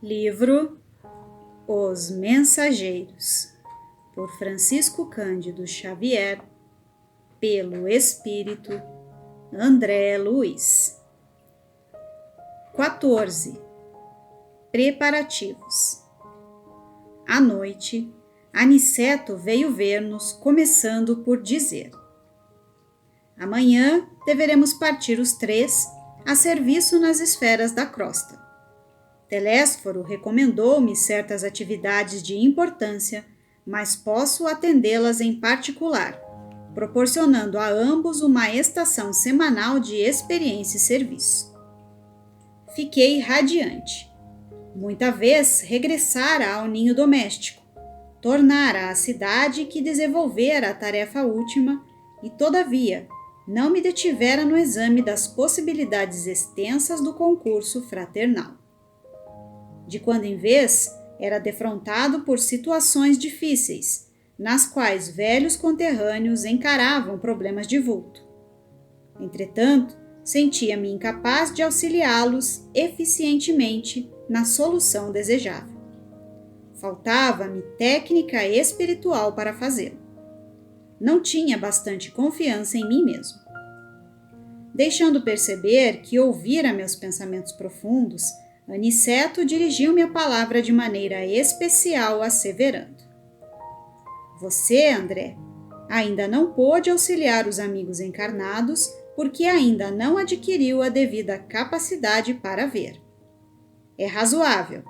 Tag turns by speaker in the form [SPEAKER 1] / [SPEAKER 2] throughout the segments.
[SPEAKER 1] Livro Os Mensageiros, por Francisco Cândido Xavier, pelo Espírito André Luiz. 14. Preparativos. À noite, Aniceto veio ver-nos, começando por dizer: amanhã deveremos partir os 3 a serviço nas esferas da crosta. Telésforo recomendou-me certas atividades de importância, mas posso atendê-las em particular, proporcionando a ambos uma estação semanal de experiência e serviço. Fiquei radiante. Muita vez regressara ao ninho doméstico, tornara à cidade que desenvolvera a tarefa última e, todavia, não me detivera no exame das possibilidades extensas do concurso fraternal. De quando em vez, era defrontado por situações difíceis, nas quais velhos conterrâneos encaravam problemas de vulto. Entretanto, sentia-me incapaz de auxiliá-los eficientemente na solução desejável. Faltava-me técnica espiritual para fazê-lo. Não tinha bastante confiança em mim mesmo. Deixando perceber que ouvira meus pensamentos profundos, Aniceto dirigiu-me a palavra de maneira especial, asseverando: você, André, ainda não pôde auxiliar os amigos encarnados porque ainda não adquiriu a devida capacidade para ver. É razoável.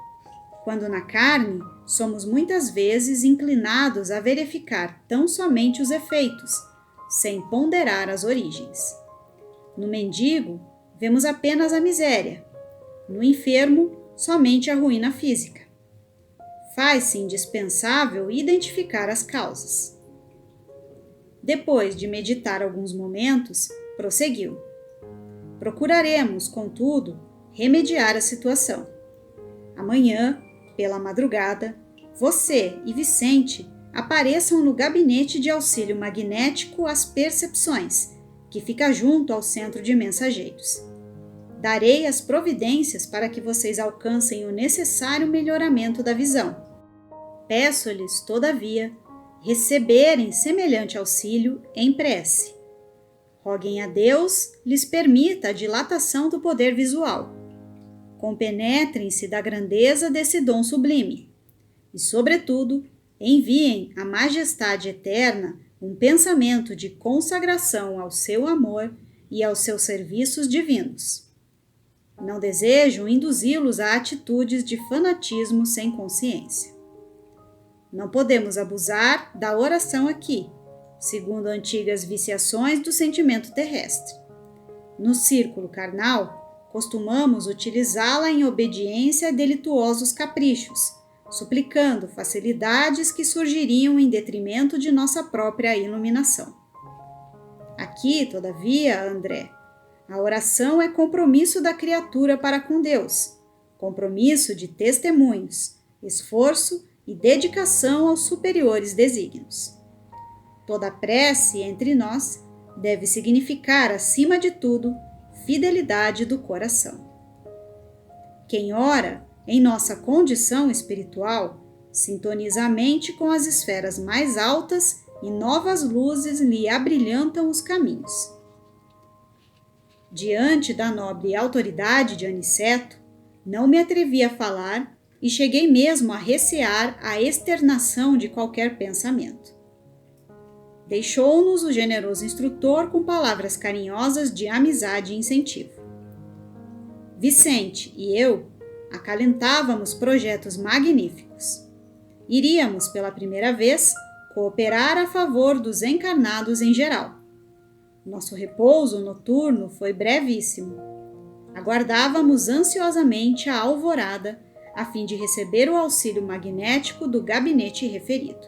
[SPEAKER 1] Quando na carne, somos muitas vezes inclinados a verificar tão somente os efeitos, sem ponderar as origens. No mendigo, vemos apenas a miséria. No enfermo, somente a ruína física. Faz-se indispensável identificar as causas. Depois de meditar alguns momentos, prosseguiu: procuraremos, contudo, remediar a situação. Amanhã, pela madrugada, você e Vicente apareçam no gabinete de auxílio magnético às percepções, que fica junto ao centro de mensageiros. Darei as providências para que vocês alcancem o necessário melhoramento da visão. Peço-lhes, todavia, receberem semelhante auxílio em prece. Roguem a Deus lhes permita a dilatação do poder visual. Compenetrem-se da grandeza desse dom sublime. E, sobretudo, enviem à Majestade Eterna um pensamento de consagração ao seu amor e aos seus serviços divinos. Não desejo induzi-los a atitudes de fanatismo sem consciência. Não podemos abusar da oração aqui, segundo antigas viciações do sentimento terrestre. No círculo carnal, costumamos utilizá-la em obediência a delituosos caprichos, suplicando facilidades que surgiriam em detrimento de nossa própria iluminação. Aqui, todavia, André, a oração é compromisso da criatura para com Deus, compromisso de testemunhos, esforço e dedicação aos superiores desígnios. Toda prece entre nós deve significar, acima de tudo, fidelidade do coração. Quem ora, em nossa condição espiritual, sintoniza a mente com as esferas mais altas e novas luzes lhe abrilhantam os caminhos. Diante da nobre autoridade de Aniceto, não me atrevi a falar e cheguei mesmo a recear a externação de qualquer pensamento. Deixou-nos o generoso instrutor com palavras carinhosas de amizade e incentivo. Vicente e eu acalentávamos projetos magníficos. Iríamos, pela primeira vez, cooperar a favor dos encarnados em geral. Nosso repouso noturno foi brevíssimo. Aguardávamos ansiosamente a alvorada, a fim de receber o auxílio magnético do gabinete referido.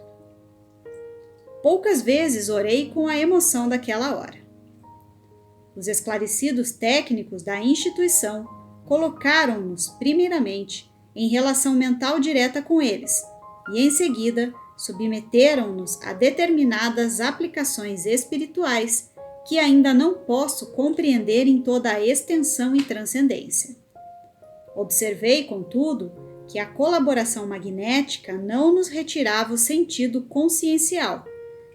[SPEAKER 1] Poucas vezes orei com a emoção daquela hora. Os esclarecidos técnicos da instituição colocaram-nos, primeiramente, em relação mental direta com eles e, em seguida, submeteram-nos a determinadas aplicações espirituais que ainda não posso compreender em toda a extensão e transcendência. Observei, contudo, que a colaboração magnética não nos retirava o sentido consciencial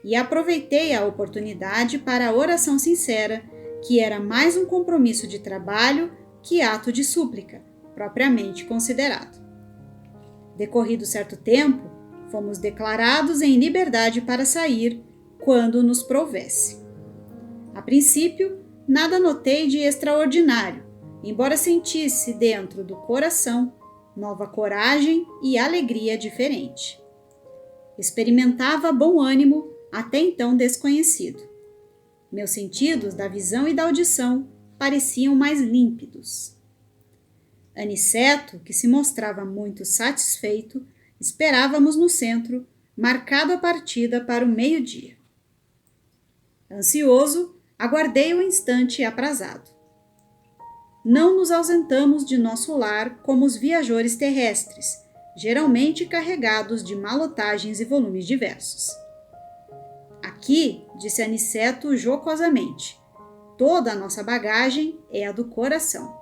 [SPEAKER 1] e aproveitei a oportunidade para a oração sincera, que era mais um compromisso de trabalho que ato de súplica, propriamente considerado. Decorrido certo tempo, fomos declarados em liberdade para sair quando nos prouvesse. A princípio, nada notei de extraordinário, embora sentisse dentro do coração nova coragem e alegria diferente. Experimentava bom ânimo até então desconhecido. Meus sentidos da visão e da audição pareciam mais límpidos. Aniceto, que se mostrava muito satisfeito, esperávamos no centro, marcado a partida para o meio-dia. Ansioso, aguardei o instante aprazado. Não nos ausentamos de nosso lar como os viajores terrestres, geralmente carregados de malotagens e volumes diversos. Aqui, disse Aniceto jocosamente, toda a nossa bagagem é a do coração.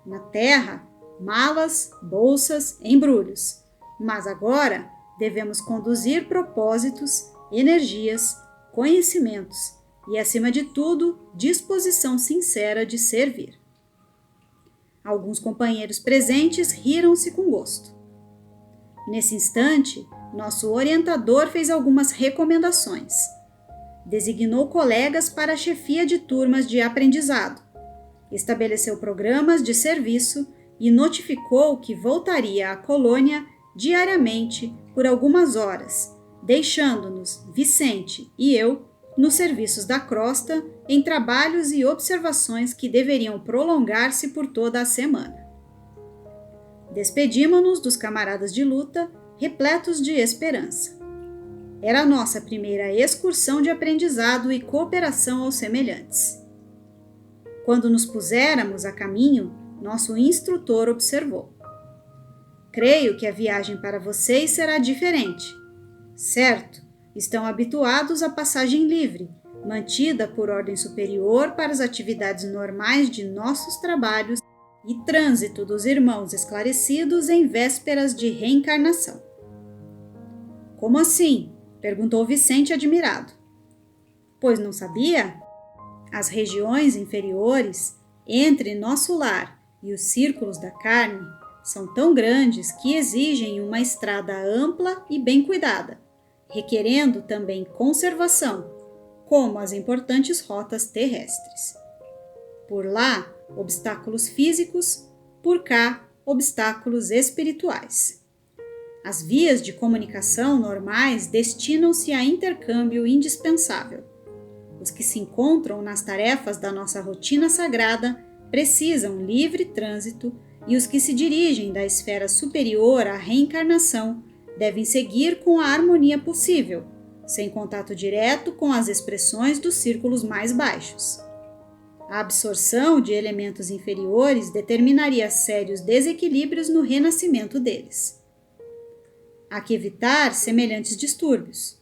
[SPEAKER 1] Na terra, malas, bolsas, embrulhos, mas agora devemos conduzir propósitos, energias, conhecimentos e, acima de tudo, disposição sincera de servir. Alguns companheiros presentes riram-se com gosto. Nesse instante, nosso orientador fez algumas recomendações. Designou colegas para a chefia de turmas de aprendizado, estabeleceu programas de serviço e notificou que voltaria à colônia diariamente por algumas horas, deixando-nos, Vicente e eu, nos serviços da crosta, em trabalhos e observações que deveriam prolongar-se por toda a semana. Despedimo-nos dos camaradas de luta, repletos de esperança. Era a nossa primeira excursão de aprendizado e cooperação aos semelhantes. Quando nos puséramos a caminho, nosso instrutor observou: creio que a viagem para vocês será diferente. Certo, estão habituados à passagem livre, mantida por ordem superior para as atividades normais de nossos trabalhos e trânsito dos irmãos esclarecidos em vésperas de reencarnação. Como assim? Perguntou Vicente admirado. Pois não sabia? As regiões inferiores, entre nosso lar e os círculos da carne, são tão grandes que exigem uma estrada ampla e bem cuidada, requerendo também conservação, como as importantes rotas terrestres. Por lá, obstáculos físicos, por cá, obstáculos espirituais. As vias de comunicação normais destinam-se a intercâmbio indispensável. Os que se encontram nas tarefas da nossa rotina sagrada precisam livre trânsito e os que se dirigem da esfera superior à reencarnação devem seguir com a harmonia possível, sem contato direto com as expressões dos círculos mais baixos. A absorção de elementos inferiores determinaria sérios desequilíbrios no renascimento deles. Há que evitar semelhantes distúrbios.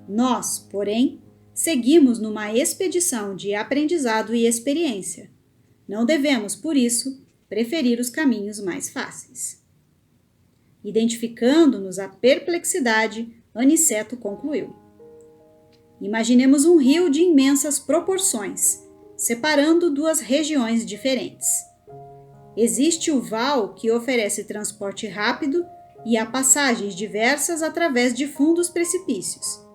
[SPEAKER 1] Nós, porém, seguimos numa expedição de aprendizado e experiência. Não devemos, por isso, preferir os caminhos mais fáceis. Identificando-nos a perplexidade, Aniceto concluiu: imaginemos um rio de imensas proporções, separando duas regiões diferentes. Existe o val que oferece transporte rápido e há passagens diversas através de fundos precipícios.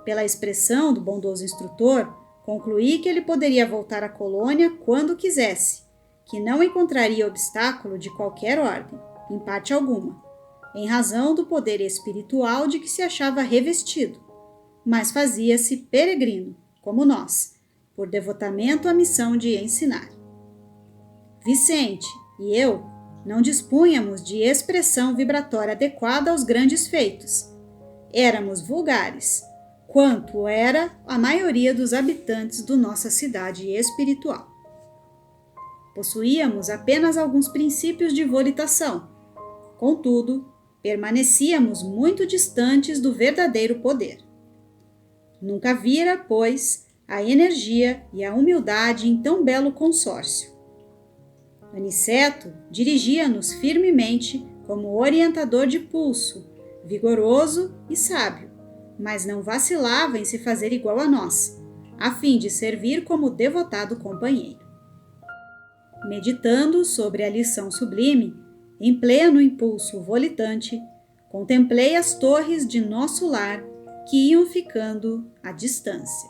[SPEAKER 1] Pela expressão do bondoso instrutor, concluí que ele poderia voltar à colônia quando quisesse, que não encontraria obstáculo de qualquer ordem, em parte alguma, em razão do poder espiritual de que se achava revestido, mas fazia-se peregrino, como nós, por devotamento à missão de ensinar. Vicente e eu não dispunhamos de expressão vibratória adequada aos grandes feitos. Éramos vulgares, quanto era a maioria dos habitantes da nossa cidade espiritual. Possuíamos apenas alguns princípios de volitação. Contudo, permanecíamos muito distantes do verdadeiro poder. Nunca vira, pois, a energia e a humildade em tão belo consórcio. Aniceto dirigia-nos firmemente como orientador de pulso, vigoroso e sábio, mas não vacilava em se fazer igual a nós, a fim de servir como devotado companheiro. Meditando sobre a lição sublime, em pleno impulso volitante, contemplei as torres de nosso lar que iam ficando à distância.